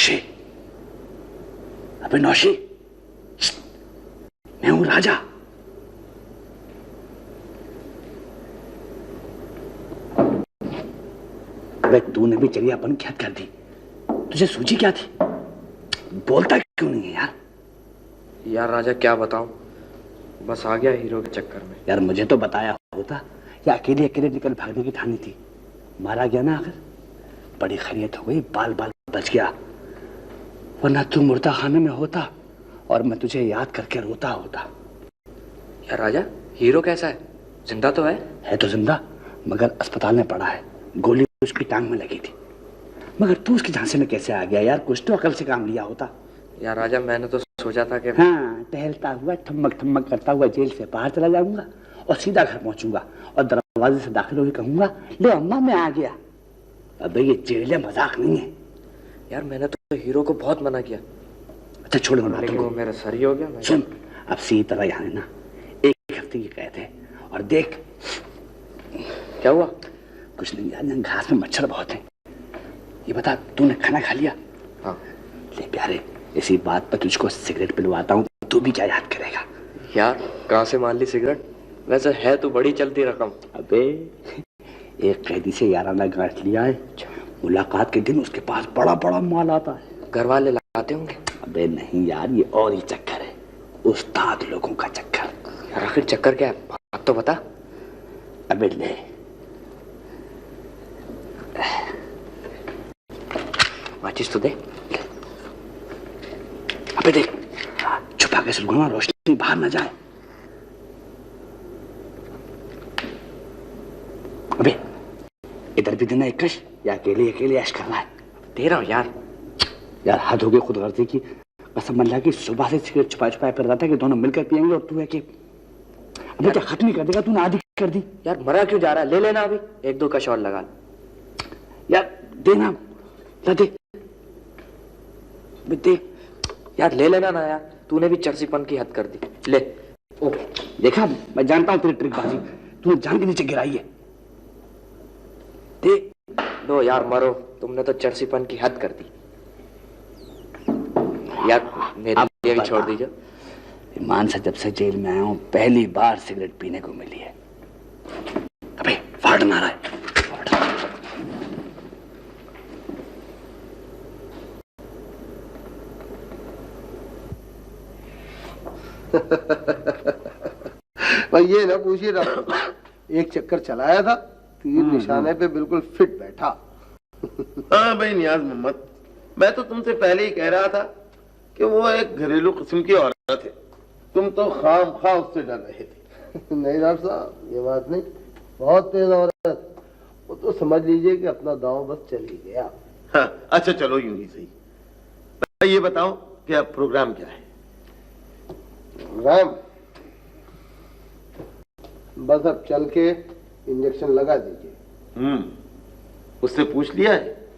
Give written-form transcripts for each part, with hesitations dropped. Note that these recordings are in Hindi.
नौशी, अबे नौशी, मैं हूं राजा। अबे तूने भी चरियापन की हद कर दी। तुझे सूझी क्या थी? बोलता क्यों नहीं है यार? यार राजा क्या बताऊं, बस आ गया हीरो के चक्कर में। यार मुझे तो बताया होता, या अकेले अकेले निकल भागने की ठानी थी। मारा गया ना आखिर, बड़ी खैरियत हो गई, बाल बाल बच गया, वरना तू मुर्दा खाने में होता और मैं तुझे याद करके रोता होता। यार राजा हीरो कैसा है, जिंदा तो है? है तो जिंदा, मगर अस्पताल में पड़ा है, गोली उसकी टांग में लगी थी। मगर तू उसकी झांसे में कैसे आ गया यार? कुछ तो अकल से काम लिया होता। यार राजा मैंने तो सोचा था कि हाँ, टहलता हुआ ठमक ठमक करता हुआ जेल से बाहर चला जाऊंगा और सीधा घर पहुंचूंगा और दरवाजे से दाखिल होकर कहूंगा, ले अम्मा मैं आ गया। अबे ये जेल मजाक नहीं है यार। मैंने तो हीरो को बहुत मना किया। अच्छा छोड़ लेकिन वो मेरा सर ही हो गया। सुन, अब सीधी तरह यहाँ ना, 1 हफ्ते की कैद है। और देख क्या हुआ? कुछ नहीं यार, घास में मच्छर बहुत है। ये बता, तूने खाना खा लिया? हाँ। ले प्यारे, इसी बात पर तुझको सिगरेट पिलवाता हूँ, तू भी क्या याद करेगा? यार कहाँ से मान ली सिगरेट? वैसे है तो बड़ी चलती रकम। अबे एक कैदी से याराना गांठ लिया है, मुलाकात के दिन उसके पास बड़ा बड़ा माल आता है। घर वाले लाते होंगे? अबे नहीं यार, ये और ही चक्कर है, उस्ताद लोगों का चक्कर। यार आखिर चक्कर क्या है, बात तो बता। अबे ले, माचिस तो दे। अबे देख, छुपा के सुलगाना, रोशनी बाहर ना जाए। अबे इधर भी देना एक कश, या अकेले अकेले ऐश करना है? दे रहा हूँ यार। यार हद हो गई खुदगर्जी की, कसम अल्लाह की, सुबह से सिगरेट छुपा छुपा फिर रहा था कि दोनों मिलकर पियेंगे और तू है कि अबे क्या खत्म नहीं कर देगा? तूने आधी कर दी। यार मरा क्यों जा रहा है, ले लेना अभी 1-2 कश और लगा। यार देना, दे दे यार, ले लेना ना यार, तूने भी चरसीपन की हद कर दी। ले। ओ देखा, मैं जानता हूँ तेरी ट्रिकबाजी, तूने जान के नीचे गिराई है। दे दो यार, मरो, तुमने तो चरसीपन की हद कर दी। यार मेरे लिए भी छोड़ दीजिए। ईमान से जब से जेल में आया हूँ पहली बार सिगरेट पीने को मिली है। अबे फाड़ मारा है। भाई ये ना पूछिए ना, एक चक्कर चलाया था, तीर निशाने पे बिल्कुल फिट बैठा। हाँ भाई नियाज मोहम्मद, मैं तो तुमसे पहले ही कह रहा था कि वो एक घरेलू किस्म की औरत है, तुम तो खाम खा उससे डर रहे थे। नहीं डॉक्टर साहब, ये बात नहीं, बहुत तेज औरत, वो तो समझ लीजिए कि अपना दांव बस चल ही गया। हाँ अच्छा चलो यूं ही सही। भाई ये बताओ कि अब प्रोग्राम क्या है? प्रोग्राम बस अब चल के इंजेक्शन लगा दीजिए। उससे पूछ लिया है?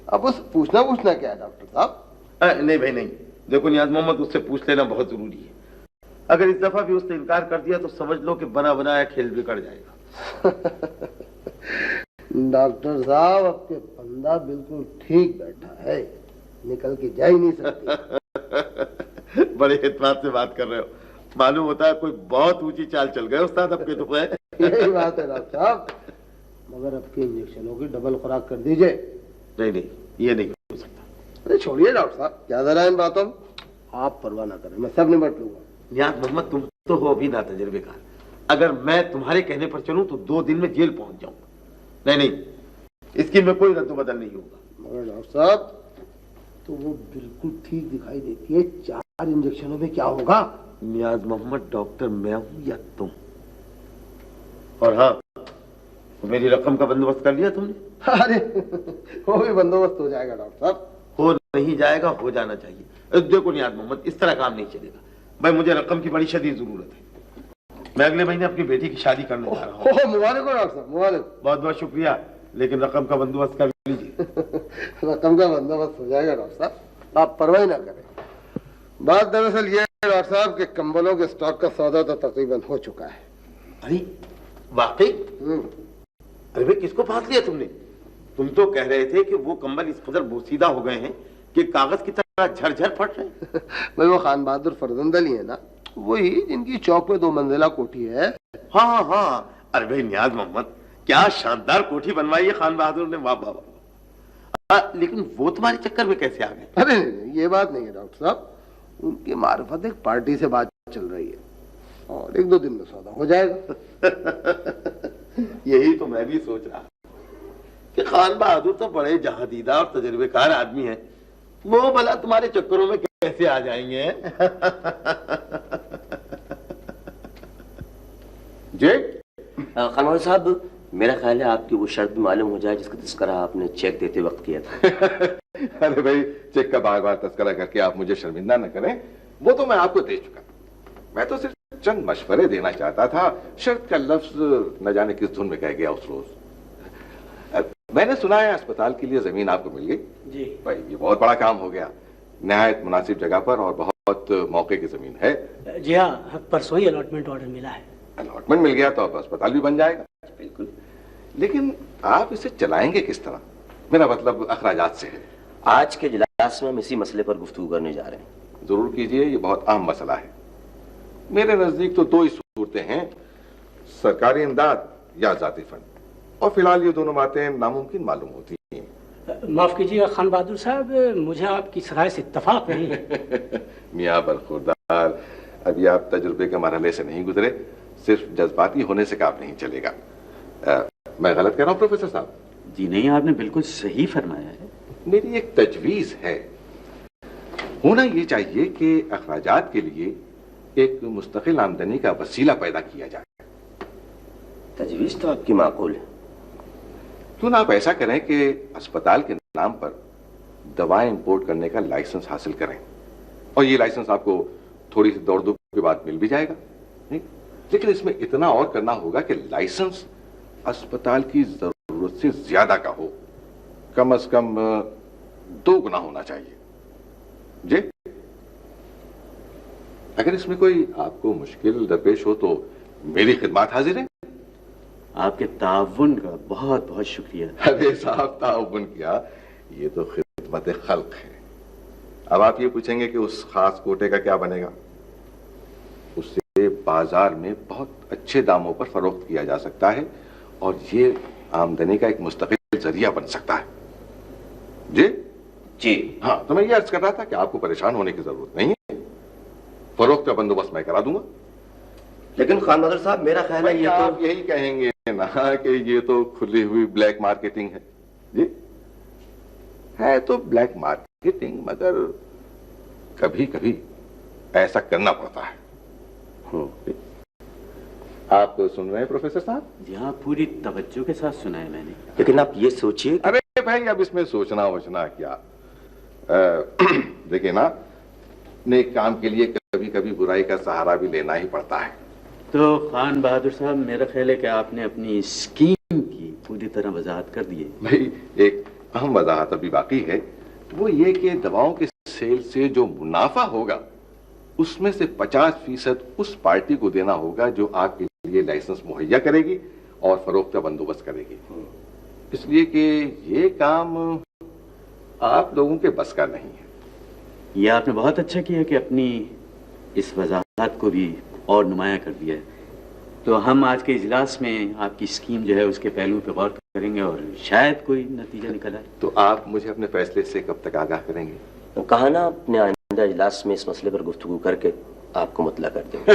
अब उस पूछना क्या है डॉक्टर साहब? नहीं भाई नहीं, देखो नियाज मोहम्मद, उससे पूछ लेना बहुत जरूरी है। अगर इस दफा भी उसने इनकार कर दिया तो समझ लो कि बना बनाया खेल बिगड़ जाएगा। डॉक्टर साहब, आपके बंदा बिल्कुल ठीक बैठा है, निकल के जा ही नहीं सकती। बड़े एतमाद से बात कर रहे हो, मालूम होता है कोई बहुत ऊंची चाल चल गए उस्ताद आपके तो। यही बात है डॉक्टर साहब, मगर आपके इंजेक्शनों की डबल खुराक कर दीजिए। नहीं नहीं, ये नहीं हो सकता। अरे छोड़िए डॉक्टर साहब, क्या जरा इन बातों, आप परवाह ना करें, मैं सब निपट लूंगा। नियाज मोहम्मद, तुम तो हो अभी ना तजुर्बेकार, अगर मैं तुम्हारे कहने पर चलूं तो 2 दिन में जेल पहुंच जाऊंगा। नहीं नहीं, इसकी में कोई रद्द बदल नहीं होगा। मगर डॉक्टर साहब, तो वो बिल्कुल ठीक दिखाई देती है, 4 इंजेक्शनों में क्या होगा? नियाज मोहम्मद, डॉक्टर मैं हूं या तुम? और हाँ, तो मेरी रकम का बंदोबस्त कर लिया तुमने? अरे वो भी बंदोबस्त हो जाएगा डॉक्टर साहब। हो नहीं जाएगा, हो जाना चाहिए। देखो नियाज मोहम्मद, इस तरह काम नहीं चलेगा भाई, मुझे रकम की बड़ी शदीद जरूरत है। मैं अगले महीने अपनी बेटी की शादी करने जा रहा हूँ। मुबारक हो डॉक्टर साहब, मुबारक। बहुत बहुत शुक्रिया, लेकिन रकम का बंदोबस्त कर लीजिए। रकम का बंदोबस्त हो जाएगा डॉक्टर साहब, आप परवाह ना करें। बात दरअसल ये है डॉक्टर साहब कि कंबलों के स्टॉक का सौदा तो तकरीबन हो चुका है। अरे वाकई? अरे भाई, किसको फांस लिया तुमने? तुम तो कह रहे थे कि वो कंबल इस कदर बोसीदा हो गए हैं कि कागज की तरह झरझर फट रहे हैं। भाई वो खान बहादुर फरजंद अली है ना, वही जिनकी चौक में 2 मंजिला कोठी है। हाँ हाँ हाँ, अरे भाई नियाज मोहम्मद, क्या शानदार कोठी बनवाई है खान बहादुर ने, वाह वाह वाह। लेकिन वो तुम्हारे चक्कर में कैसे आ गए? अरे नहीं, ये बात नहीं है डॉक्टर साहब, उनकी मार्फत एक पार्टी से बात चल रही है और 1-2 दिन में सौदा हो जाएगा। यही तो मैं भी सोच रहा कि खान बहादुर तो बड़े जहादीदा और तजुर्बेकार आदमी हैं, वो भला तुम्हारे चक्करों में कैसे आ जाएंगे? जी खान बहादुर साहब, मेरा ख्याल है आपकी वो शर्त भी मालूम हो जाए जिसका तस्करा आपने चेक देते वक्त किया था। अरे भाई, चेक का बार बार तस्करा करके आप मुझे शर्मिंदा न करें, वो तो मैं आपको दे चुका। मैं तो सिर्फ चंद मशवरे देना चाहता था। शर्त का लफ्ज न जाने किस धुन में कह गया उस रोज। मैंने सुना है अस्पताल के लिए जमीन आपको मिल गई। जी भाई, ये बहुत बड़ा काम हो गया। निहायत मुनासिब जगह पर और बहुत मौके की जमीन है। जी हाँ, परसों ही अलॉटमेंट ऑर्डर मिला है। अलॉटमेंट मिल गया तो अब अस्पताल भी बन जाएगा। बिल्कुल। लेकिन आप इसे चलाएंगे किस तरह? मेरा मतलब अखराजात से है। आज के इजलास में हम इसी मसले पर गुफ्तगू करने जा रहे हैं। जरूर कीजिए, ये बहुत अहम मसला है। मेरे नजदीक तो 2 ही सूरतें हैं, सरकारी इमदाद या जाती फंड, और फिलहाल ये दोनों बातें नामुमकिन मालूम होती हैं। माफ कीजिएगा खान बहादुर साहब, मुझे आपकी इस राय से इत्तफाक नहीं है। मियाँ बरखुरदार, अभी आप तजुर्बे के मरहले से नहीं गुजरे, सिर्फ जज्बाती होने से काम नहीं चलेगा। मैं गलत कह रहा हूँ प्रोफेसर साहब? जी नहीं, आपने बिल्कुल सही फरमाया है। मेरी एक तजवीज है। होना ये चाहिए कि अखराजात के लिए एक मुस्तकिल आमदनी का वसीला पैदा किया जाए। तजवीज तो आपकी माकूल है। क्यों ना आप ऐसा करें कि अस्पताल के नाम पर दवाएं इंपोर्ट करने का लाइसेंस हासिल करें, और ये लाइसेंस आपको थोड़ी सी दौड़ धूप के बाद मिल भी जाएगा। नहीं? लेकिन इसमें इतना और करना होगा कि लाइसेंस अस्पताल की जरूरत से ज्यादा का हो, कम से कम 2 गुना होना चाहिए। जी, अगर इसमें कोई आपको मुश्किल दरपेश हो तो मेरी खिदमत हाजिर है। आपके ताउन का बहुत बहुत शुक्रिया। अरे साहब, ताउन किया, ये तो खिदमत खल्क है। अब आप ये पूछेंगे कि उस खास कोटे का क्या बनेगा? उसे बाजार में बहुत अच्छे दामों पर फरोख्त किया जा सकता है और ये आमदनी का एक मुस्तकिल जरिया बन सकता है। जी जी हाँ, तो मैं ये अर्ज कर रहा था कि आपको परेशान होने की जरूरत नहीं है। फरोख्त का बंदोबस्त मैं करा दूंगा। लेकिन खान बहादुर साहब, मेरा ख्याल है ये आप तो यही कहेंगे ना कि ये तो खुली हुई ब्लैक मार्केटिंग है। जी है तो ब्लैक मार्केटिंग, मगर कभी कभी ऐसा करना पड़ता है। आप सुन रहे हैं प्रोफेसर साहब? जी हाँ, पूरी तवज्जो के साथ सुना है मैंने। लेकिन आप ये सोचिए। अरे भाई, अब इसमें सोचना वोचना क्या? देखिए ना, नेक काम के लिए कभी कभी बुराई का सहारा भी लेना ही पड़ता है। तो खान बहादुर साहब, मेरा ख्याल है कि आपने अपनी स्कीम की पूरी तरह वजाहत कर दी है। भाई, एक अहम वजाहत अभी बाकी है, वो ये कि दवाओं के सेल से जो मुनाफा होगा उसमें से 50% उस पार्टी को देना होगा जो आपके लिए लाइसेंस मुहैया करेगी और फरोख्त का बंदोबस्त करेगी। इसलिए कि ये काम आप लोगों के बस का नहीं है। ये आपने बहुत अच्छा किया कि अपनी इस वजाहत को भी और नुमाया कर दिया है। तो हम आज के इजलास में आपकी स्कीम जो है उसके पहलू पे गौर करेंगे और शायद कोई नतीजा निकल आए। तो आप मुझे अपने फैसले से कब तक आगाह करेंगे? तो कहा ना, अपने आइंदा इजलास में इस मसले पर गुफ्तगू करके आपको मुतला कर देंगे।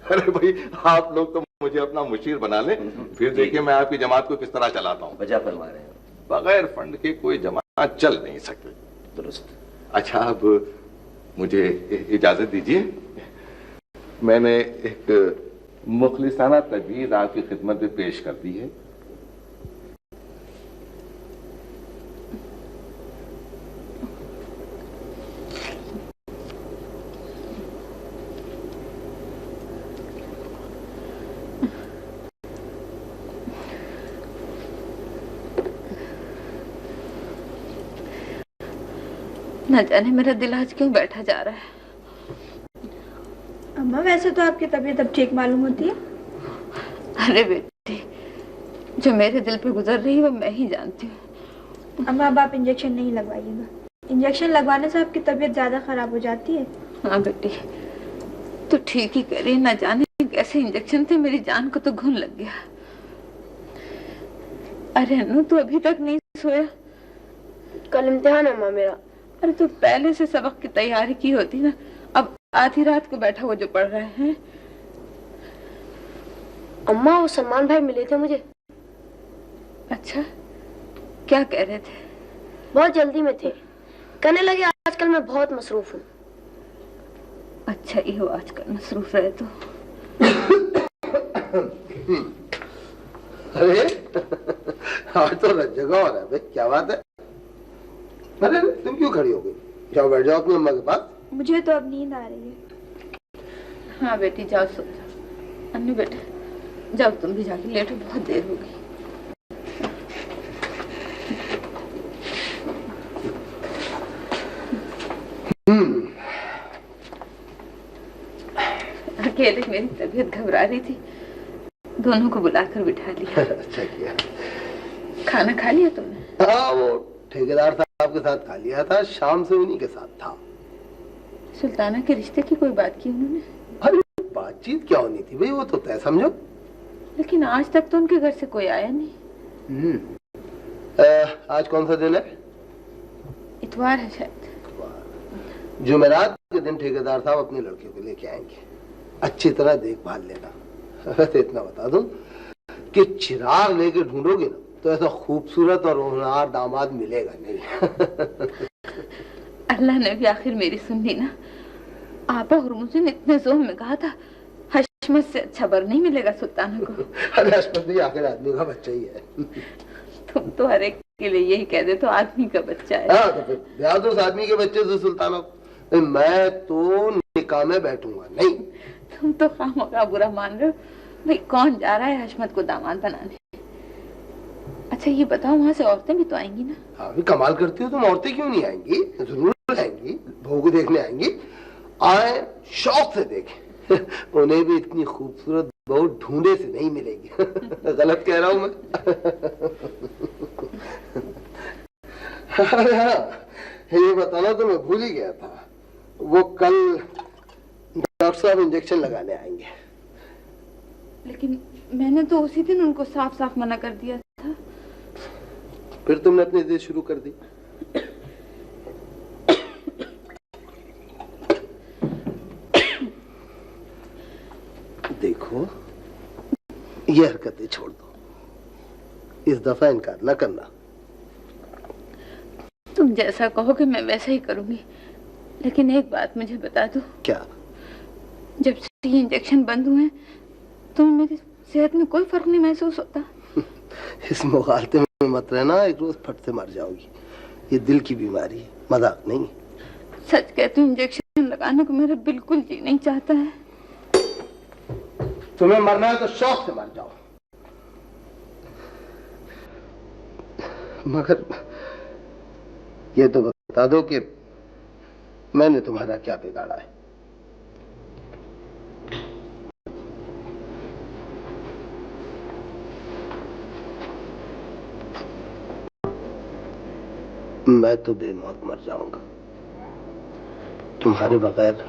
अरे भाई, आप लोग तो मुझे अपना मुशीर बना लें, फिर देखिए मैं आपकी जमात को किस तरह चलाता हूँ। वजह फरमा रहे हैं। बगैर फंड के कोई जमात चल नहीं सकती। दुरुस्त। अच्छा, अब मुझे इजाजत दीजिए। मैंने एक मुखलिसाना तजवीज आपकी खिदमत में पेश कर दी है। न जाने मेरा दिल आज क्यों बैठा जा रहा है। अम्मा, वैसे तो आपकी तबीयत अब ठीक मालूम होती है। अरे बेटी, जो मेरे दिल पे गुजर रही है वो मैं ही जानती हूँ। अम्मा, अब आप इंजेक्शन नहीं लगवाइएगा। इंजेक्शन लगवाने से आपकी तबीयत ज्यादा खराब हो जाती है। हाँ बेटी, तो ठीक ही करी, ना जाने कैसे इंजेक्शन थे, मेरी जान को तो घुन लग गया। अरे अनु, तू अभी तक नहीं सोया? कल इम्तिहान है माँ मेरा। अरे तू पहले से सबक की तैयारी की होती ना, अब आधी रात को बैठा हुआ जो पढ़ रहे हैं। अम्मा, वो सलमान भाई मिले थे मुझे। अच्छा, क्या कह रहे थे? बहुत जल्दी में थे, कहने लगे आजकल मैं बहुत मसरूफ हूँ। अच्छा ही हो, आजकल मसरूफ रहे तो। अरे आज तो जगह हो रहा है भाई, क्या बात है? अरे तुम क्यों खड़ी हो गई? जाओ बैठ जाओ अपनी अम्मा के पास। मुझे तो अब नींद आ रही है। हाँ बेटी, जाओ सो जाओ। अन्नू बेटा, जाओ तुम भी जाके लेटो, बहुत देर हो गई। अकेले मेरी तबीयत घबरा रही थी, दोनों को बुलाकर बिठा लिया। अच्छा किया। खाना खा लिया तुमने? हाँ, वो ठेकेदार साहब के साथ खा लिया था, शाम से उन्हीं के साथ था। सुल्ताना के रिश्ते की कोई बात की उन्होंने? अरे बातचीत क्या होनी थी भाई, वो तो तय समझो। लेकिन आज तक तो उनके घर से कोई आया नहीं। आज कौन सा दिन है? इतवार है शायद। जुमेरात के दिन ठेकेदार साहब अपने लड़के को लेके आएंगे, अच्छी तरह देखभाल लेना। वैसे इतना बता दूं कि चिराग लेके ढूंढोगे ना तो ऐसा खूबसूरत और होनहार दामाद मिलेगा नहीं। अल्लाह ने भी आखिर मेरी सुन ली ना। आपा और मुझे ने इतने जोर में कहा था, हशमत से अच्छा बर नहीं मिलेगा सुल्ताना को। अरे हशमत भी आखिर आदमी का बच्चा ही है। तुम तो हर एक के लिए यही कह दे तो आदमी का बच्चा है। हाँ, तो फिर ब्याह दो उस आदमी के बच्चे से सुल्ताना को। मैं तो निकाह में बैठूंगा नहीं। तुम तो खामखा बुरा मान रहे हो भाई। कौन जा रहा है हशमत को दामाद बनाने? अच्छा ये बताओ, वहाँ से औरतें भी तो आएंगी ना? हाँ भी कमाल करती हो तुम, औरतें क्यों नहीं आएंगी? जरूर आएंगी, बहू को देखने आएंगी। आए शौक से देखें, उन्हें भी इतनी खूबसूरत बहू ढूंढे से नहीं मिलेगी। गलत कह रहा हूं मैं? अरे हाँ, ये बताना तो मैं भूल ही गया था, वो कल डॉक्टर साहब इंजेक्शन लगाने आएंगे। लेकिन मैंने तो उसी दिन उनको साफ साफ मना कर दिया था। फिर तुमने अपनी जिद शुरू कर दी। देखो, ये हरकतें छोड़ दो, इस दफा इनकार न करना। तुम जैसा कहोगे मैं वैसा ही करूंगी, लेकिन एक बात मुझे बता दो। क्या? जब से ये इंजेक्शन बंद हुए तो मेरी सेहत में कोई फर्क नहीं महसूस होता। इस मुगालते में मत रहना, एक रोज फट से मर जाओगी। ये दिल की बीमारी है, मजाक नहीं। सच कहती हूँ, इंजेक्शन लगाने को मेरा बिल्कुल जी नहीं चाहता है। तुम्हें मरना है तो शौक से मर जाओ, मगर ये तो बता दो कि मैंने तुम्हारा क्या बिगाड़ा है? मैं तो बेमौत मर जाऊंगा, तुम्हारे बगैर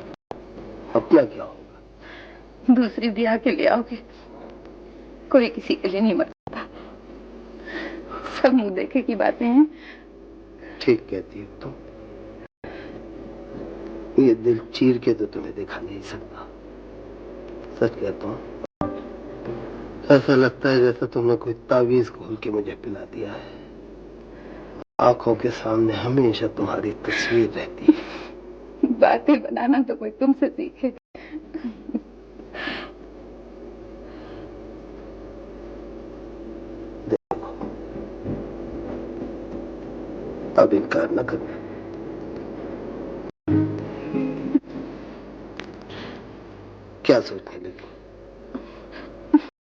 अपना क्या होगा? दूसरी ब्याह के लिए आओगे? कोई किसी के लिए नहीं मरता, सब मुंह देखे की बातें हैं। ठीक कहती हो तुम, ये दिल चीर के तो तुम्हें दिखा नहीं सकता। सच कहता हूं, ऐसा लगता है जैसा तुमने कोई तावीज घोल के मुझे पिला दिया है। आंखों के सामने हमेशा तुम्हारी तस्वीर रहती है। बातें बनाना तो कोई तुमसे सीखे। देखो, अब इनकार न करो। क्या सोचने लगी?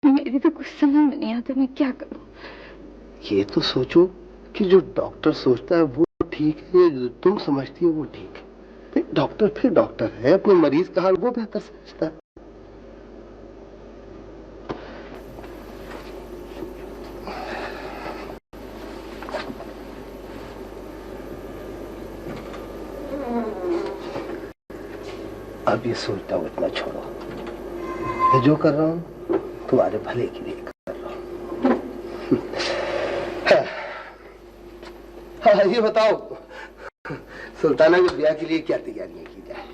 मेरी तो कुछ समझ में नहीं आता, मैं क्या करूं? ये तो सोचो कि जो डॉक्टर सोचता है वो ठीक है, या जो तुम समझती हो वो ठीक है। डॉक्टर फिर डॉक्टर है, अपने मरीज का हाल वो बेहतर समझता है। अब ये सोचना उतना छोड़ो। मैं जो कर रहा हूँ तुम्हारे भले के लिए कर रहा हूँ। हाँ, ये बताओ सुल्ताना के ब्याह के लिए क्या तैयारियां की जाए?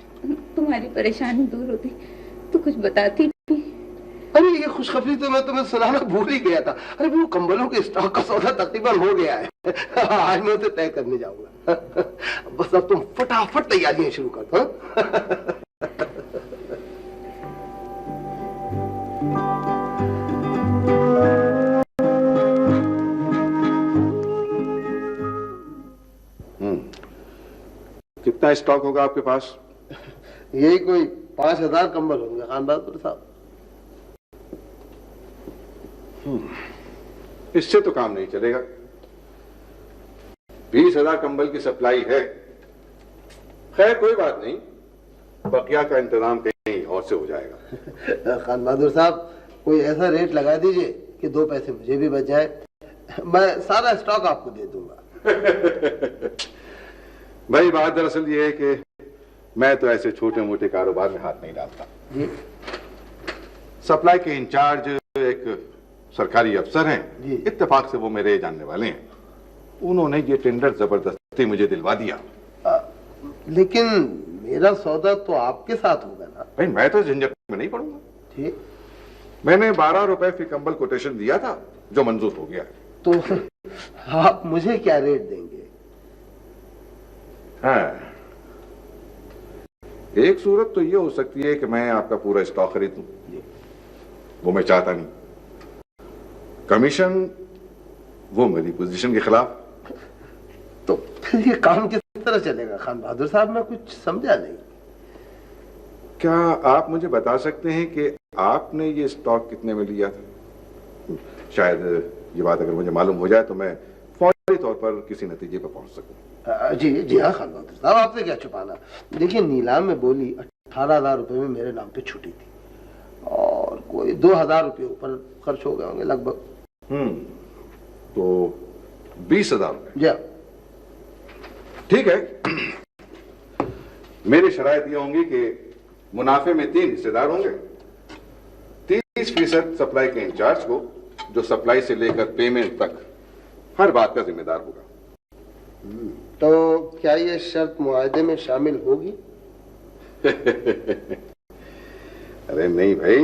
तुम्हारी परेशानी दूर होती तो कुछ बताती नहीं। अरे ये खुशखबरी तो मैं तुम्हें सुनाना भूल ही गया था। अरे वो कंबलों के स्टॉक का सौदा तकरीबन हो गया है। आज मैं उसे तय करने जाऊंगा। बस अब तुम फटाफट तैयारियां शुरू कर दो। कितना स्टॉक होगा आपके पास? यही कोई 5000 कंबल होंगे खान बहादुर साहब। इससे तो काम नहीं चलेगा। 20,000 कंबल की सप्लाई है। खैर कोई बात नहीं, बकिया का इंतजाम कहीं और से हो जाएगा। खान बहादुर साहब कोई ऐसा रेट लगा दीजिए कि 2 पैसे मुझे भी बच जाए। मैं सारा स्टॉक आपको दे दूंगा। भाई बात दरअसल ये है कि मैं तो ऐसे छोटे मोटे कारोबार में हाथ नहीं डालता। जी। सप्लाई के इंचार्ज एक सरकारी अफसर हैं। इत्तेफाक से वो मेरे जानने वाले हैं। उन्होंने ये टेंडर जबरदस्ती मुझे दिलवा दिया। लेकिन मेरा सौदा तो आपके साथ होगा ना? भाई मैं तो झंझट में नहीं पड़ूंगा। ठीक। मैंने 12 रुपए फी कंबल कोटेशन दिया था जो मंजूर हो गया। तो आप मुझे क्या रेट देंगे? हाँ, एक सूरत तो ये हो सकती है कि मैं आपका पूरा स्टॉक खरीद लूं। वो मैं चाहता नहीं। कमीशन वो मेरी पोजीशन के खिलाफ। तो फिर ये काम किस तरह चलेगा खान बहादुर साहब? मैं कुछ समझा नहीं। क्या आप मुझे बता सकते हैं कि आपने ये स्टॉक कितने में लिया था? शायद ये बात अगर मुझे मालूम हो जाए तो मैं फौरी तौर पर किसी नतीजे पर पहुंच सकूं। जी जी हाँ खान बहादुर साहब, आपसे क्या छुपाना। देखिए नीलाम में बोली 18,000 रुपए में मेरे नाम पे छुटी थी और कोई 2,000 रुपये ऊपर खर्च हो गए होंगे लगभग। तो 20,000 रुपए। जी ठीक है। मेरी शराइत ये होंगी कि मुनाफे में 3 हिस्सेदार होंगे। 30% सप्लाई के इंचार्ज को, जो सप्लाई से लेकर पेमेंट तक हर बात का जिम्मेदार होगा। तो क्या ये शर्त मुआहदे में शामिल होगी? अरे नहीं भाई,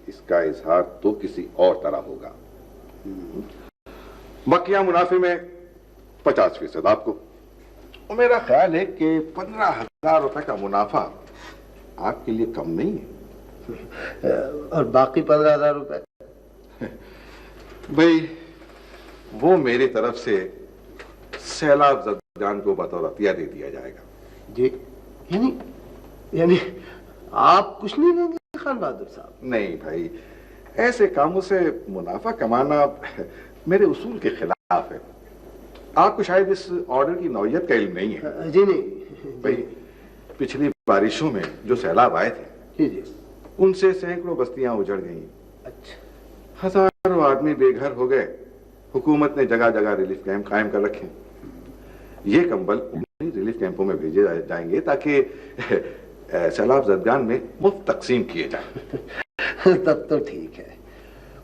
इसका इजहार तो किसी और तरह होगा। बकिया मुनाफे में 50% आपको। और मेरा ख्याल है कि 15,000 रुपए का मुनाफा आपके लिए कम नहीं है। और बाकी 15,000 रुपए? भाई वो मेरी तरफ से सैलाब जदगान को बतौर अतिया दे दिया जाएगा। जी। यानी आप कुछ नहीं लेंगे खान बहादुर साहब? नहीं भाई, ऐसे कामों से मुनाफा कमाना मेरे उसूल के खिलाफ है। आपको शायद इस ऑर्डर की नौयत का इल्म नहीं है। जी नहीं भाई, पिछली बारिशों में जो सैलाब आए थे, जी जी, उनसे सैकड़ों बस्तियां उजड़ गईं। अच्छा। हजारों आदमी बेघर हो गए। हुकूमत ने जगह जगह रिलीफ कैंप कायम कर रखे। ये कंबल रिलीफ कैंपों में भेजे जाएंगे ताकि सैलाब जदगान में मुफ्त तकसीम किए जाएं। तब तो ठीक है।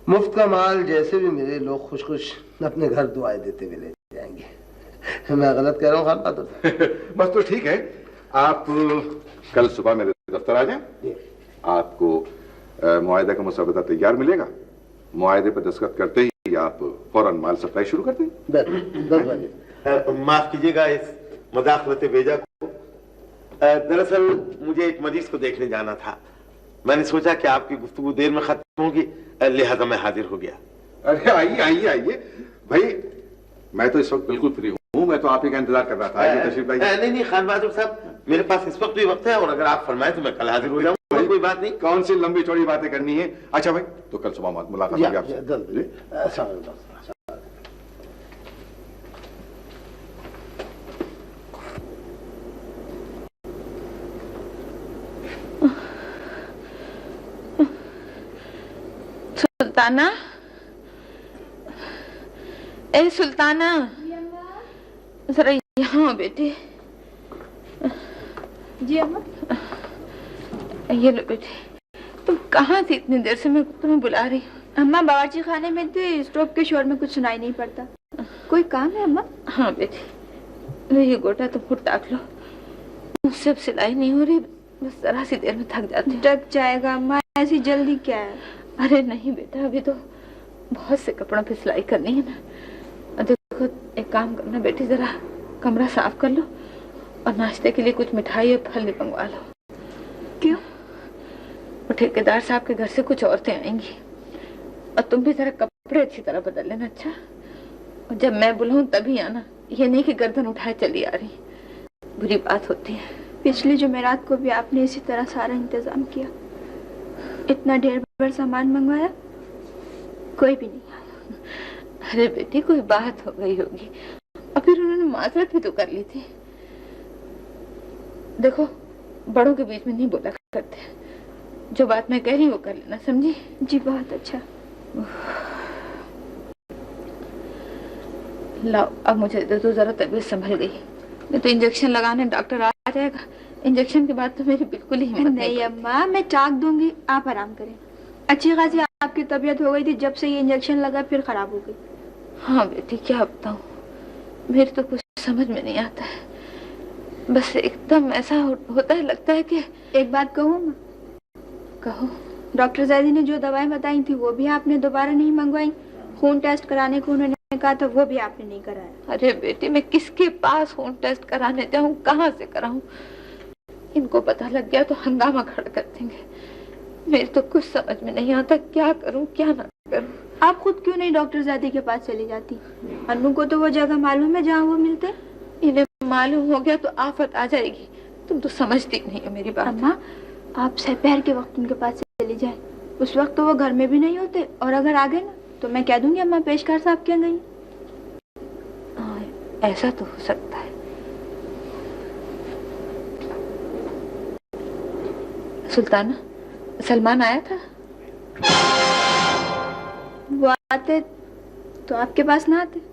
मुफ्त का माल जैसे भी मिले लोग खुश खुश अपने घर दुआएं देते हुए ले जाएंगे। मैं गलत कह रहा हूँ खान बहादुर? बस तो ठीक है। आप कल सुबह मेरे दफ्तर आ जाएं। आपको मुआहदा का मसौदा तैयार मिलेगा। मुआहदे पर दस्तखत करते ही आप फौरन माल सप्लाई शुरू कर दें। 10 बजे। माफ कीजिएगा इस मदाखलत बेजा को। दरअसल मुझे एक मरीज को देखने जाना था। मैंने सोचा कि आपकी गुफ्तगू देर में खत्म होगी, लिहाजा मैं हाजिर हो गया। अरे आइए आइए आइए भाई, मैं तो इस वक्त बिल्कुल फ्री हूँ। मैं तो आप ही का इंतजार कर रहा था। आइए तशरीफ लाइए। नहीं खान बहादुर साहब, मेरे पास इस वक्त भी वक्त है और अगर आप फरमाए तो मैं कल हाजिर हो जाऊंगा। कोई बात नहीं। कौन सी लंबी चौड़ी बातें करनी है? अच्छा भाई, तो कल सुबह मुलाकात होगी आपसे। सुल्ताना, ए सुल्ताना, जरा यहाँ बेटे। जी अम्मा। ये लो बेटी, तुम कहाँ थी इतनी देर से? मैं तुम्हें बुला रही हूँ। अम्मा बावर्ची खाने में थे, स्टोव के शोर में कुछ सुनाई नहीं पड़ता। कोई काम है अम्मा? हाँ बेटी, लो ये गोटा तुम खुद टाक लो। मुझसे अब सिलाई नहीं हो रही, बस जरा सी देर में थक जाती हूँ। थक जाएगा अम्मा, ऐसी जल्दी क्या है? अरे नहीं बेटा, अभी तो बहुत से कपड़ों पे सिलाई करनी है ना। देखो एक काम करना बेटी, जरा कमरा साफ कर लो और नाश्ते के लिए कुछ मिठाई और फल भी मंगवा लो। क्यों? वो ठेकेदार साहब के घर से कुछ औरतें आएंगी और तुम भी जरा कपड़े अच्छी तरह बदल लेना। अच्छा, और जब मैं बुलाऊं तभी आना, ये नहीं कि गर्दन उठाए चली आ रही, बुरी बात होती है। पिछली जुमेरात को भी आपने इसी तरह सारा इंतजाम किया, इतना ढेर भर सामान मंगवाया, कोई भी नहीं आया। अरे बेटी कोई बात हो गई होगी और फिर उन्होंने माजरत भी तो कर ली थी। देखो बड़ों के बीच में नहीं बोला करते, जो बात मैं कह रही हूँ वो कर लेना, समझी? जी बहुत अच्छा। लाओ अब मुझे दे दो, जरा तबीयत संभल गई, नहीं तो इंजेक्शन लगाने डॉक्टर आ जाएगा। इंजेक्शन के बाद तो मेरी बिल्कुल ही हिम्मत नहीं अम्मा, मैं चाक दूंगी, आप आराम करें। अच्छी खासी आपकी तबीयत हो गई थी, जब से ये इंजेक्शन लगा फिर खराब हो गई। हाँ बेटी क्या बताऊं, मेरी तो कुछ समझ में नहीं आता है, बस एकदम ऐसा होता है, लगता है कि। एक बात कहूँ मैं? कहो। डॉक्टर जैदी ने जो दवाएं बताई थी वो भी आपने दोबारा नहीं मंगवाई, खून टेस्ट कराने को उन्होंने कहा था वो भी आपने नहीं कराया। अरे बेटी मैं किसके पास खून टेस्ट कराने जाऊं, कहाँ से कराऊं? इनको पता लग गया तो हंगामा खड़ा कर देंगे। मेरे तो कुछ समझ में नहीं आता, क्या करूं क्या ना करूं। आप खुद क्यों नहीं डॉक्टर जैदी के पास चली जाती? अन्नू को तो वो जगह मालूम है जहाँ वो मिलते। इन्हें मालूम हो गया तो आफत आ जाएगी। तुम तो समझती नहीं है मेरी बात। अम्मा आप दोपहर के वक्त उनके पास चली जाए, उस वक्त तो वो घर में भी नहीं होते, और अगर आ गए ना तो मैं कह दूंगी अम्मा पेशकार साहब क्या गई। ऐसा तो हो सकता है। सुल्ताना, सलमान आया था? वो आते तो आपके पास ना आते।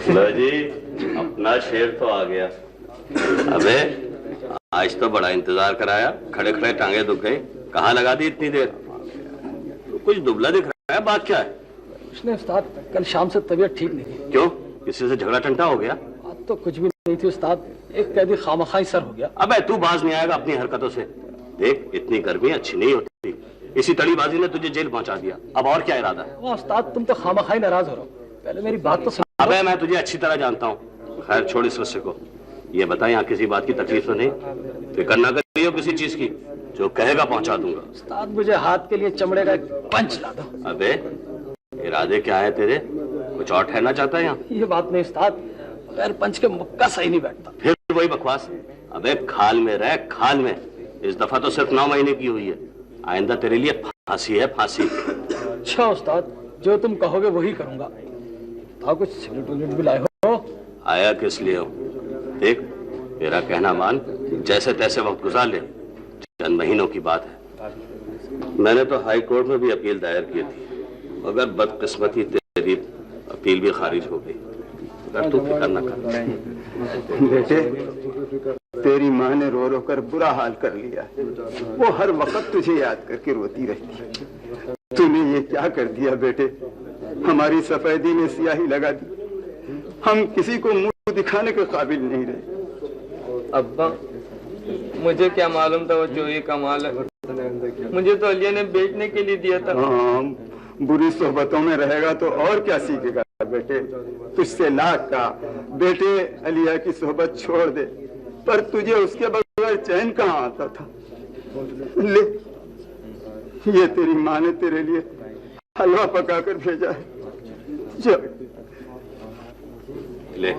लो जी, अपना शेर तो आ गया। अबे आज तो बड़ा इंतजार कराया, खड़े खड़े टांगे दुख गई। कहाँ लगा दी इतनी देर? कुछ दुबला दिख रहा है, बात क्या है? उसने उस्ताद कल शाम से तबीयत ठीक नहीं। क्यों, किसी से झगड़ा टंटा हो गया? बात तो कुछ भी नहीं थी उस्ताद, एक कैदी खामखाई सर हो गया। अबे तू बाज नहीं आएगा अपनी हरकतों से। देख इतनी गर्मी अच्छी नहीं होती, इसी तड़ीबाजी ने तुझे जेल पहुंचा दिया। अब और क्या इरादा है? उस्ताद तुम तो खामखाई नाराज हो रहे हो, पहले मेरी बात तो सुनो। अबे मैं तुझे अच्छी तरह जानता हूँ। खैर छोड़ इस रस्से को, ये बता यहाँ किसी बात की तकलीफ तो नहीं? फिक्र ना करियो किसी चीज की, जो कहेगा पहुंचा दूंगा। उस्ताद मुझे हाथ के लिए चमड़े का एक पंच ला दो। अबे इरादे क्या है तेरे? कुछ और ठहरना चाहता है यहाँ? ये बात नहीं उस्ताद, बगैर पंच के मुक्का सही नहीं बैठता। फिर वही बकवास। अबे खाल में रह, खाल में। इस दफा तो सिर्फ 9 महीने की हुई है, आइंदा तेरे लिए फांसी है, फांसी। अच्छा उस्ताद, जो तुम कहोगे वही करूंगा। था कुछ सिगरेट भी लाए हो? आया किस लिए हो? देख मेरा कहना मान, जैसे तैसे वक्त गुजार ले, चंद महीनों की बात है। मैंने तो हाई कोर्ट में भी अपील दायर की थी, मगर बदकिस्मती तेरी अपील भी खारिज हो गई। अगर तू फिक्र न कर। बेटे तेरी माँ ने रो रो कर बुरा हाल कर लिया, वो हर वक्त तुझे याद करके रोती रहती है। तूने ये क्या कर दिया बेटे? हमारी सफेदी में स्याही लगा दी, हम किसी को मुंह दिखाने के काबिल नहीं रहे। अब्बा मुझे क्या मालूम था वो चोरी का माल है, मुझे तो अलिया ने बेचने के लिए दिया था। हाँ, बुरी सोहबतों में रहेगा तो और क्या सीखेगा बेटे? तुझसे लाख का बेटे अलिया की सोहबत छोड़ दे, पर तुझे उसके बगैर चैन कहाँ आता था? ले ये तेरी माँ ने तेरे लिए हलवा पकाकर भेजा है, जा। ले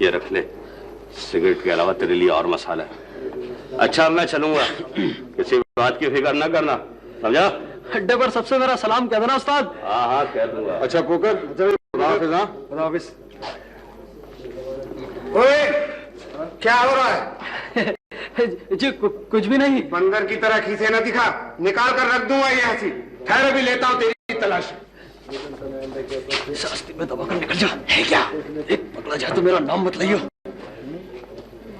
ये रख ले, सिगरेट के अलावा तेरे लिए और मसाला है। अच्छा मैं चलूंगा, किसी बात की फिक्र ना करना, समझा? अड्डे पर सबसे मेरा सलाम कह देना उस्ताद। हाँ हाँ कह दूंगा। अच्छा पोकर, ओए, क्या हो रहा है? जी कुछ भी नहीं। बंदर की तरह खीसे ना दिखा, निकाल कर रख दूंगा यहाँ से। ठहर अभी लेता हूँ तेरी तलाश। शास्त्री में दबा कर निकल जा। है क्या? पकड़ा जाए तो मेरा नाम मत लियो।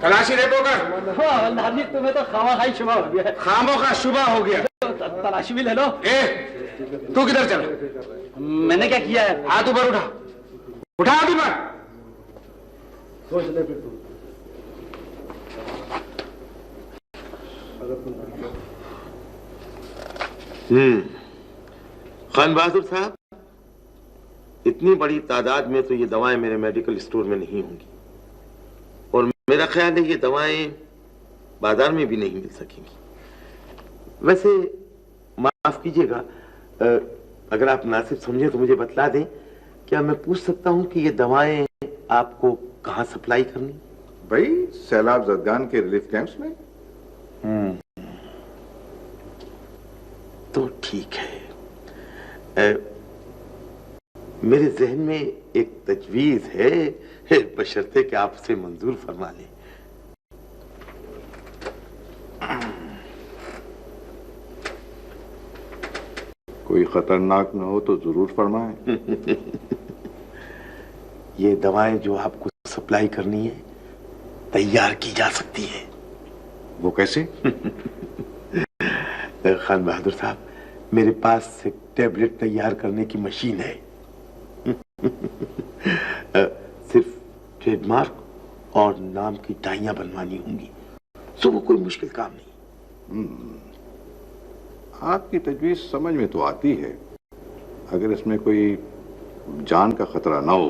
तलाशी रे पोकर। नानी तुम्हें तो खामा खाई शुबा हो गया। खामों का शुबा हो गया। तलाशी भी ले लो। तू किधर चल? मैंने क्या किया है? हाथ ऊपर उठा, उठा हाथ ऊपर। सोच ले फिर तू। खान बहादुर साहब, इतनी बड़ी तादाद में तो ये दवाएं मेरे मेडिकल स्टोर में नहीं होंगी, और मेरा ख्याल है ये दवाएं बाजार में भी नहीं मिल सकेंगी। वैसे माफ कीजिएगा, अगर आप मुनासिब समझे तो मुझे बतला दें, क्या मैं पूछ सकता हूं कि ये दवाएं आपको कहां सप्लाई करनी? भाई सैलाब जदगान के रिलीफ कैंप्स में। तो ठीक है। मेरे जहन में एक तजवीज है, बशर्ते कि आप उसे मंजूर फरमा लें। कोई खतरनाक न हो तो जरूर फरमाएं। ये दवाएं जो आपको सप्लाई करनी है तैयार की जा सकती है। वो कैसे? खान बहादुर साहब, मेरे पास एक टैबलेट तैयार करने की मशीन है। सिर्फ ट्रेडमार्क और नाम की टाइयां बनवानी होंगी, तो वो कोई मुश्किल काम नहीं। आपकी तजवीज समझ में तो आती है, अगर इसमें कोई जान का खतरा ना हो।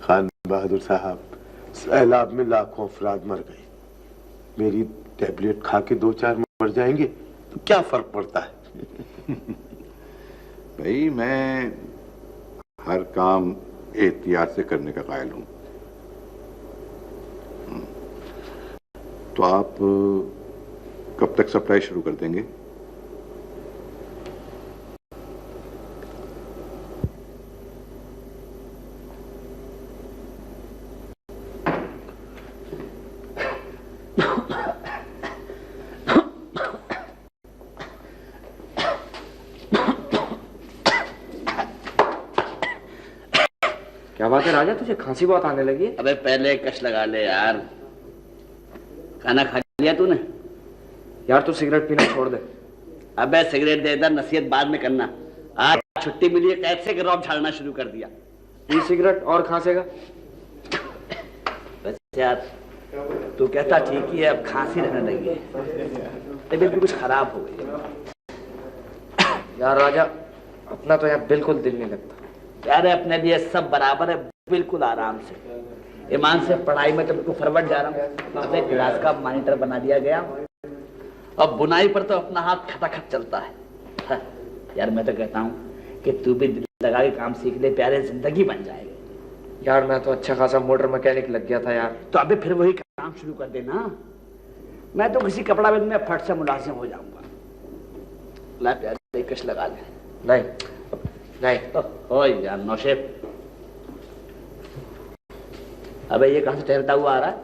खान बहादुर साहब, सैलाब में लाखों अफराद मर गए, मेरी टैबलेट खा के 2-4 मर जाएंगे तो क्या फर्क पड़ता है? भाई मैं हर काम एहतियात से करने का कायल हूं। तो आप कब तक सप्लाई शुरू कर देंगे? क्या बात है राजा, तुझे खांसी बहुत आने लगी है? अबे पहले कश लगा ले यार। खाना खा लिया तूने? यार तू सिगरेट पीना छोड़ दे। अबे सिगरेट दे इधर, नसीहत बाद में करना। आज छुट्टी मिली है, कैद से रौब झाड़ना शुरू कर दिया। पी सिगरेट और खांसेगा। बस यार तू कहता ठीक ही है, अब खांसी रहने लगी है, तबीयत भी कुछ खराब हो गई। यार राजा, अपना तो यहाँ बिल्कुल दिल नहीं लगता। यार अपने लिए सब बराबर है, बिल्कुल आराम से ईमान से। पढ़ाई में तो बिल्कुल फॉरवर्ड जा रहा हूँ, अपने क्लास का मॉनिटर बना दिया गया। अब बुनाई पर तो अपना हाथ खटाखट चलता है। यार मैं तो कहता हूँ कि तू भी दिल लगा के काम सीख ले, प्यारे जिंदगी बन जाएगी। यार मैं तो अच्छा खासा मोटर मैकेनिक लग गया था यार। तो अबे फिर वही काम शुरू कर देना। मैं तो किसी कपड़ा में फट से मुलाजिम हो जाऊंगा। ला प्यारे कश लगा ले। नहीं नहीं तो हो यार नौशेब। अबे ये कहां से टहलता हुआ आ रहा है?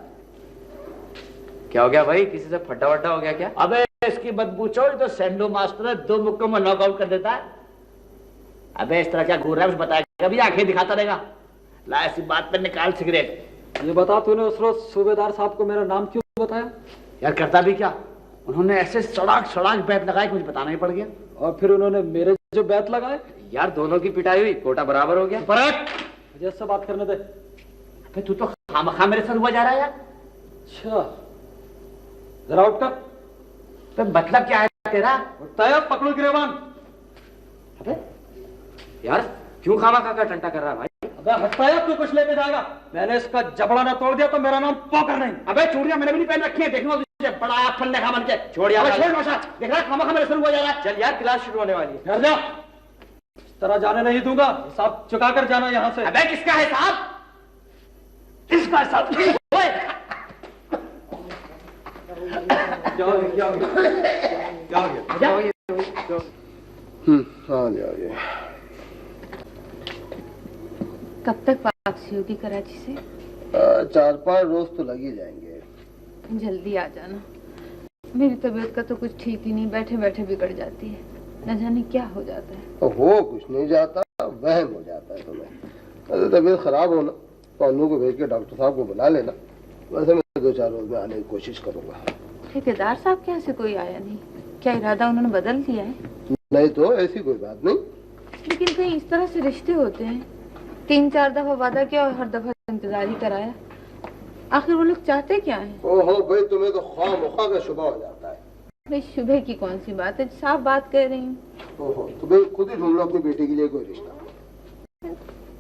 क्या हो गया भाई, किसी से फटा वटा हो गया क्या? अबे इसकी बदबू चोर तो सैंडो मास्टर है, 2 मुक्कों में नॉकआउट कर देता है। अबे इस तरह क्या घूर रहा है, कुछ बताएगा भी? आंखें दिखाता रहेगा। ला ऐसी बात पर निकाल सिगरेट। ये बता, तूने उस रोज सूबेदार साहब को मेरा नाम क्यों बताया? यार करता भी क्या, उन्होंने ऐसे सड़ाक बैत लगाए, कुछ बताना ही पड़ गया। और फिर उन्होंने मेरे जो बैत लगाए? यार दोनों की पिटाई हुई, कोटा बराबर हो गया। मुझे इससे बात करने दे। तू तो खामखा मेरे साथ हुआ जा रहा है यार। अच्छा जरा उठ कर। तो मतलब क्या है तेरा? उठता है, पकड़ो गिरेबान। अबे यार क्यों खामखा का टंटा कर रहा है भाई? अबे हटता है, तू कुछ लेके जाएगा। मैंने इसका जबड़ा ना तोड़ दिया तो मेरा नाम पोकर नहीं। अबे चूड़ियां मैंने भी नहीं पहन रखी है, देखना तुझे बड़ा फल्ले खा बन के। छोड़ यार, छोड़ नौशा, देख रहा है खामखा मेरे साथ हुआ जा रहा है। चल यार क्लास शुरू होने वाली है। ठहर जा, इस तरह जाने नहीं दूंगा। हिसाब चुका कर जाना यहाँ से। अबे किसका है साहब? इसका सब हाँ जाओगे। कब तक वापसी होगी कराची से? 4-5 रोज तो लग ही जाएंगे। जल्दी आ जाना। मेरी तबीयत का तो कुछ ठीक ही नहीं, बैठे बैठे बिगड़ जाती है, न जाने क्या हो जाता है। तो हो कुछ नहीं जाता, वहम हो जाता है तुम्हें। अगर तबीयत खराब हो ना तो अन्नू को भेज के डॉक्टर साहब को बुला लेना। वैसे मैं 2-4 रोज में आने की कोशिश करूंगा। ठेकेदार साहब के यहाँ से कोई आया नहीं? क्या इरादा उन्होंने बदल दिया है? नहीं तो ऐसी कोई बात नहीं। लेकिन कहीं इस तरह से रिश्ते होते हैं? 3-4 दफा वादा किया और हर दफा इंतजार ही कराया। आखिर वो लोग चाहते क्या है? ओहो भाई, तुम्हें तो ख्वाह का शुबा हो जाता है। भाई शुबह की कौन सी बात है, साफ बात कह रही हूँ। ओहो, तो भाई खुद ही ढूंढ लो अपनी बेटी के लिए कोई रिश्ता।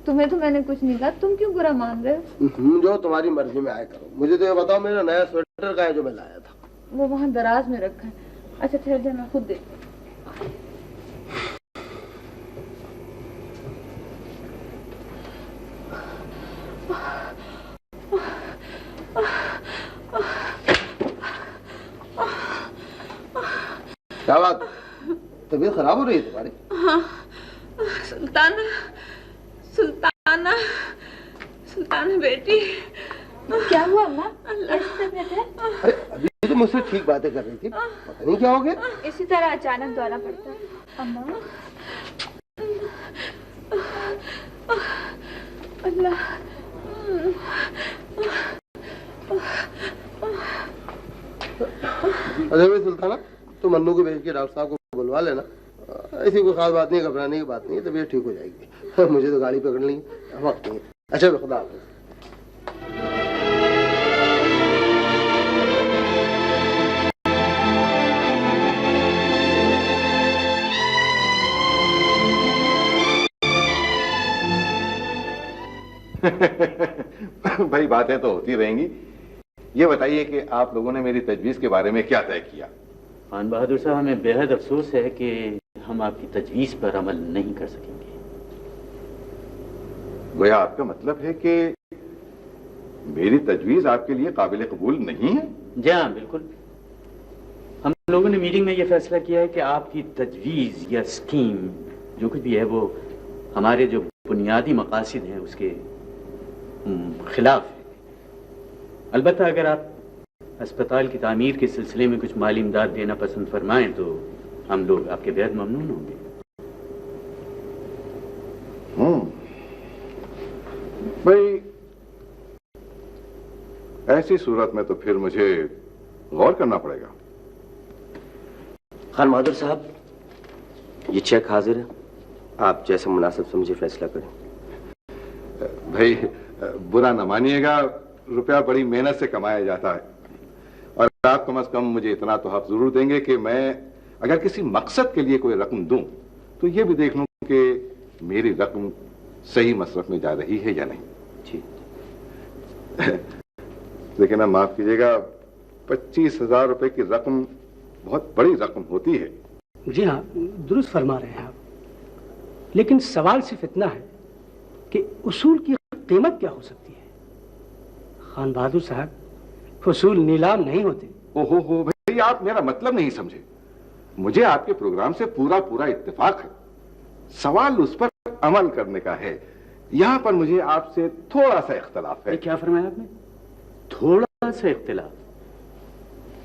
तुम्हें तो मैंने कुछ नहीं कहा, तुम क्यों बुरा मान रहे हो? जो तुम्हारी मर्जी में आए करो। मुझे तो ये बताओ, मेरा नया स्वेटर का है जो मैं लाया था? वो वहाँ दराज में रखा है। अच्छा ठहर जा, मैं खुद देखती हूँ। क्या बात, तबीयत खराब हो रही है तुम्हारी? हाँ, सुल्ताना सुल्ताना सुल्ताना बेटी। क्या हुआ अम्मा? कैसी तबीयत है? अरे अभी तो मुझसे ठीक बातें कर रही थी, पता नहीं क्या हो गया। इसी तरह अचानक दौरा पड़ता है अम्मा। अल्लाह। अरे भाई सुल्ताना, तुम अन्नू को भेज के डॉक्टर साहब को बुलवा लेना। ऐसी कोई खास बात नहीं, घबराने की बात नहीं है, तबीयत ठीक हो जाएगी। मुझे तो गाड़ी पकड़नी है, वक्त नहीं। अच्छा खुदा हाफिज़। भाई बातें तो होती रहेंगी। ये बताइए कि आप लोगों ने मेरी तजवीज के बारे में क्या तय किया? खान बहादुर साहब, हमें बेहद अफसोस है कि हम आपकी तजवीज पर अमल नहीं कर सकेंगे। गोया आपका मतलब है कि मेरी तजवीज आपके लिए काबिल कबूल नहीं है? जी हाँ, बिल्कुल। हम लोगों ने मीटिंग में यह फैसला किया है कि आपकी तजवीज या स्कीम जो कुछ भी है वो हमारे जो बुनियादी मकासद हैं उसके खिलाफ है। अलबत्ता अगर आप अस्पताल की तामीर के सिलसिले में कुछ माली इमदाद देना पसंद फरमाएं तो हम लोग आपके बेहद ममनून होंगे। भाई ऐसी सूरत में तो फिर मुझे गौर करना पड़ेगा। खान बहादुर साहब, ये चेक हाजिर है, आप जैसे मुनासिब समझे फैसला करें। भाई बुरा न मानिएगा, रुपया बड़ी मेहनत से कमाया जाता है और आप कम से कम मुझे इतना तो आप जरूर देंगे कि मैं अगर किसी मकसद के लिए कोई रकम दूं तो ये भी देख लूं कि मेरी रकम सही मसरफ में जा रही है या नहीं। जी। लेकिन अब माफ कीजिएगा, 25,000 रुपए की रकम बहुत बड़ी रकम होती है। जी हाँ, दुरुस्त फरमा रहे हैं आप, लेकिन सवाल सिर्फ इतना है कि उसूल की कीमत क्या हो सकती है? खान बहादुर साहब, उसूल नीलाम नहीं होते। ओहो भाई, आप मेरा मतलब नहीं समझे। मुझे आपके प्रोग्राम से पूरा पूरा इत्तेफाक है, सवाल उस पर अमल करने का है। यहां पर मुझे आपसे थोड़ा सा इख्तलाफ है। क्या फरमाया आपने? थोड़ा सा इख्तलाफ?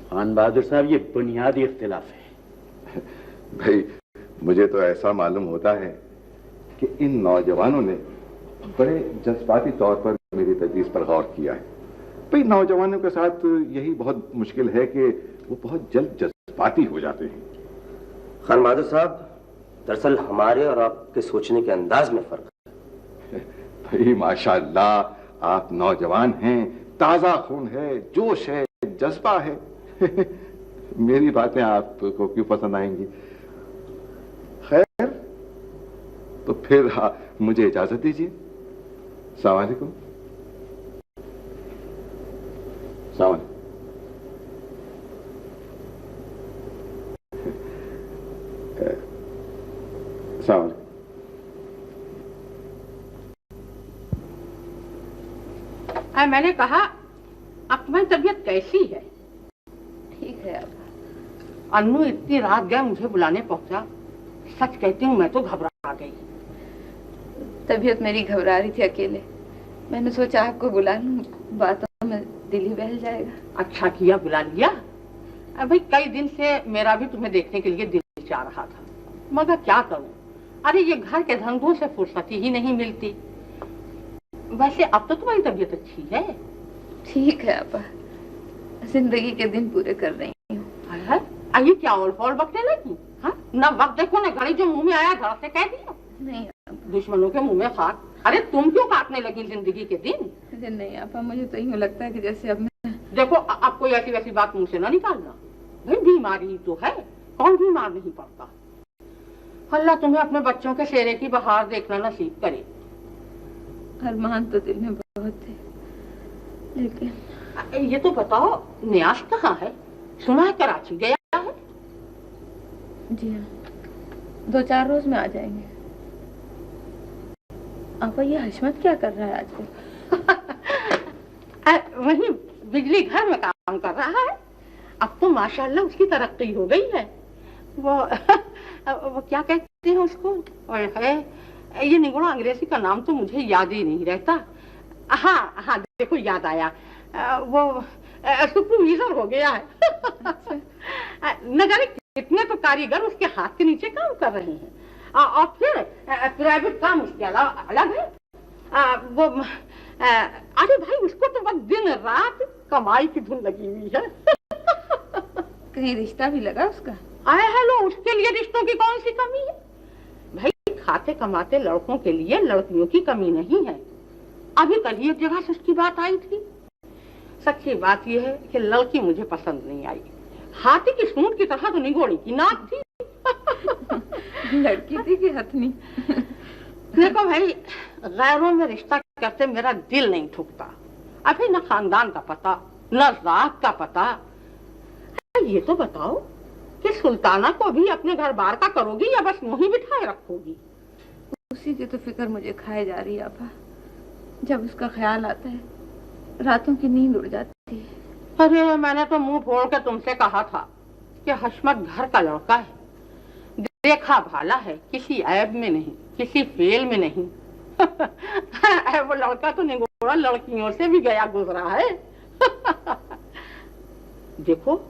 खान बहादुर साहब, ये बुनियादी इख्तलाफ है। भाई मुझे तो ऐसा मालूम होता है कि इन नौजवानों ने बड़े जज्बाती तौर पर मेरी तजवीज पर गौर किया है। भाई नौजवानों के साथ यही बहुत मुश्किल है कि वो बहुत जल्द जज्बाती हो जाते हैं। खान बहादुर साहब, दरअसल हमारे और आपके सोचने के अंदाज में फर्क है। भाई माशाअल्लाह, आप नौजवान हैं, ताजा खून है, जोश है, जज्बा है। मेरी बातें आपको क्यों पसंद आएंगी? खैर, तो फिर मुझे इजाजत दीजिए। अस्सलाम वालेकुम। अस्सलाम वालेकुम। अस्सलाम वालेकुम। मैंने कहा अब तुम्हारी तबीयत कैसी है? ठीक है अब। अन्नू इतनी रात गया मुझे बुलाने पहुंचा, सच कहती हूँ मैं तो घबरा गई। तबीयत मेरी घबरा रही थी अकेले, मैंने सोचा आपको बुला लूं, बातों में दिल ही बहल जाएगा। अच्छा किया बुला लिया। भाई कई दिन से मेरा भी तुम्हें देखने के लिए दिल चाह रहा था, मगर क्या करूं, अरे ये घर के धंधों से फुर्सत ही नहीं मिलती। वैसे अब तो तुम्हारी तबीयत अच्छी है। ठीक है आपा, जिंदगी के दिन पूरे कर रही हूँ। ये क्या ओल फोल बकने लगी? ना वक्त देखो ना घड़ी, जो मुंह में आया घर से कह दिया। नहीं, दुश्मनों के मुंह में खाक। अरे तुम क्यों काटने लगी जिंदगी के दिन? अरे नहीं आपा, मुझे तो यूँ लगता है कि जैसे अब मैं... देखो अब कोई ऐसी वैसी बात मुंह से ना निकालना। भाई बीमारी तो है, कौन बीमार नहीं पड़ता। अल्लाह तुम्हें अपने बच्चों के चेहरे की बहार देखना नसीब करे। अरमान तो दिल में बहुत थे, लेकिन ये तो बताओ न्यास कहाँ है? सुना है कराची गया है। जी हाँ, 2-4 रोज में आ जाएंगे। आपा ये हशमत क्या कर रहा है आजकल? वही बिजली घर में काम कर रहा है। अब तो माशाल्लाह उसकी तरक्की हो गई है। वो क्या कहते हैं उसको, है ये निगुणा अंग्रेजी का नाम तो मुझे याद ही नहीं रहता। हाँ देखो याद आया, वो सुपरवाइजर हो गया है। न जाने कितने तो कारीगर उसके हाथ के नीचे काम कर रहे हैं। और फिर प्राइवेट काम उसके अलावा अलग है। वो अरे भाई उसको तो बस दिन रात कमाई की धुन लगी हुई है। कहीं रिश्ता भी लगा उसका? आए हेलो, उसके लिए रिश्तों की कौन सी कमी है भाई? खाते कमाते लड़कों के लिए लड़कियों की कमी नहीं है। अभी कल ही एक जगह से उसकी बात आई थी। सच्ची बात यह है कि लड़की मुझे पसंद नहीं आई। हाथी की सूंड की तरह तो निगोड़ी की नाक थी। लड़की थी कि हथनी? देखो भाई, गैरों में रिश्ता करते मेरा दिल नहीं ठुकता। अभी न खानदान का पता, न जात का पता। ये तो बताओ कि सुल्ताना को भी अपने घर बार का करोगी या बस यूं ही बिठाए रखोगी? उसी की तो फिक्र मुझे खाए जा रही है आपा। जब उसका ख्याल आता है रातों की नींद उड़ जाती है। अरे मैंने तो मुंह फोड़ के तुमसे कहा था कि हशमत घर का लड़का है, देखा भाला है, किसी ऐब में नहीं, किसी फेल में नहीं। वो लड़का तो निगोड़ा लड़कियों से भी गया गुजरा है। देखो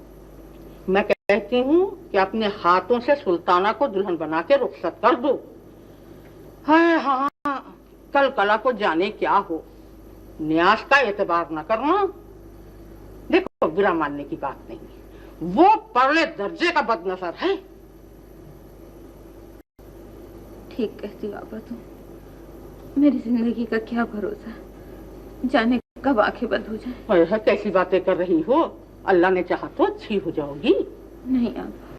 मैं कहती हूँ कि अपने हाथों से सुल्ताना को दुल्हन बना के रुखसत कर दो। हाँ, कल कला को जाने क्या हो, न्यास का एतबार न करना। देखो बुरा मानने की बात नहीं, वो परले दर्जे का बदनजर है। ठीक कहती हो आपा तुम। मेरी जिंदगी का क्या भरोसा, जाने कब आंखें बंद हो जाए। कैसी बातें कर रही हो? अल्लाह ने चाहा तो अच्छी हो जाओगी। नहीं आपा,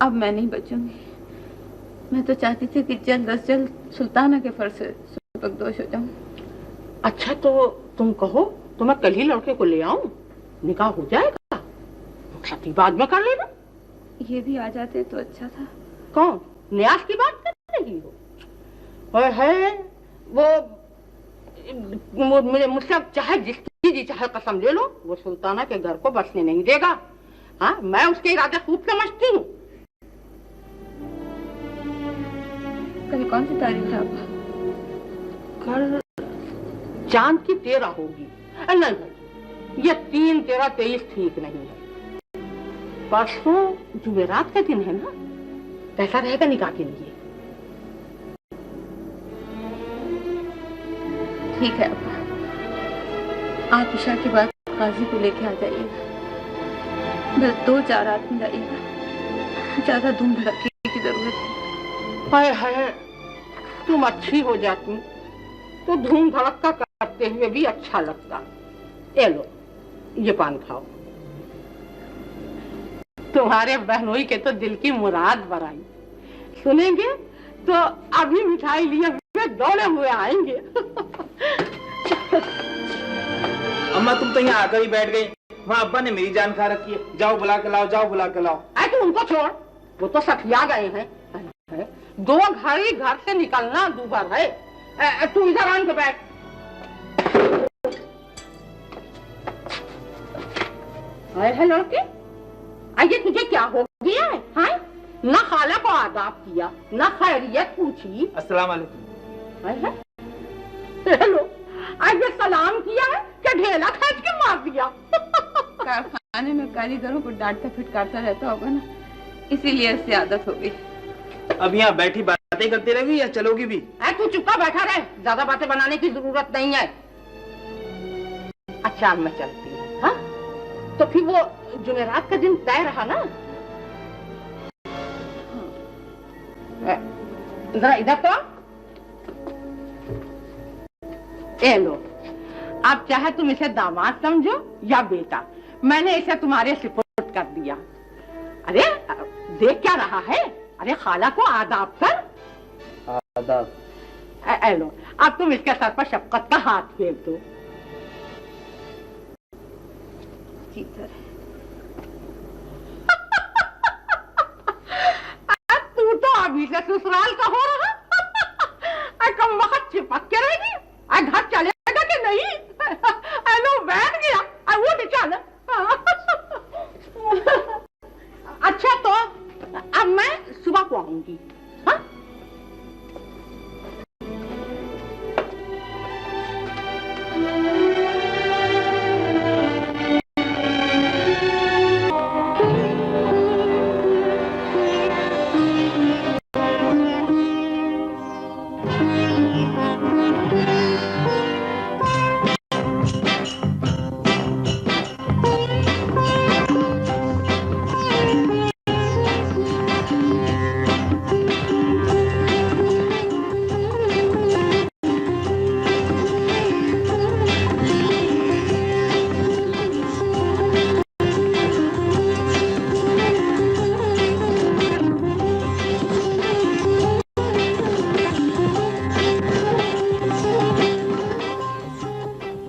अब मैं नहीं बचूंगी। मैं तो चाहती थी कि जल्द अज जल्द सुल्ताना के फर्ज से सुबकदोश हो जाऊं। अच्छा तो तुम कहो तो मैं कल ही लड़के को ले आऊं, निकाह हो जाएगा, शादी बाद में कर लेना। ये भी आ जाते तो अच्छा था। कौन? न्यास की बात कर रही हो? है वो मुझसे चाहे जिसकी जी चाहे कसम ले लो, वो सुल्ताना के घर को बसने नहीं देगा। हाँ, मैं उसके इरादे खूब समझती हूँ। कल कौन सी तारीख है आपा? कल चांद की 13 होगी। नहीं भाई, ये 3, 13, 23 ठीक नहीं है। परसों जुमेरात का दिन है ना, कैसा रहेगा निकाह के लिए? ठीक है आपा, आप ईशा के बाद काजी को लेके आ जाइएगा। बस 2-4 आदमी लाइएगा, ज्यादा धूम धड़के की जरूरत है। हाय हाय, तुम अच्छी हो जाती तो धूम धड़का करते हुए भी अच्छा लगता। ये लो, ये पान खाओ। तुम्हारे बहनोई के तो दिल की मुराद बराई। सुनेंगे तो अभी मिठाई लिए हुए दौड़े हुए आएंगे। अम्मा तुम तो यहाँ आकर ही बैठ गई, वहाँ अब्बा ने मेरी जान खा रखी है। जाओ बुला के लाओ, जाओ बुला के लाओ। तू उनको छोड़, वो तो सखिया गए हैं। 2 घड़ी घर से निकलना दूभर है। तू इधर आन के बैठ। है लड़के, आइए तुझे क्या हो गया है? हाँ? ना खाला को आदाब किया, ना खैरियत पूछी। अस्सलाम वालेकुम। हेलो, आइए सलाम किया है क्या ढेला खींच के मार दिया? कारखाने में कारीगरों को डांटता फिटकारता रहता होगा ना, इसीलिए इससे आदत हो गई। अब यहाँ बैठी बातें करती रहेगी या चलोगी भी? तू चुपका बैठा रहे, ज्यादा बातें बनाने की जरूरत नहीं है। अच्छा मैं चलती हूँ। हाँ, तो फिर वो जुमेरात का दिन तय रहा ना? जरा इधर तो ए लो, आप चाहे तुम इसे दामाद समझो या बेटा, मैंने इसे तुम्हारे सुपुर्द कर दिया। अरे देख क्या रहा है? अरे खाला को आदाब कर। आदाब। ए लो, अब तुम इसके सर पर शफकत का हाथ फेर दो। तू तो अभी से ससुराल का हो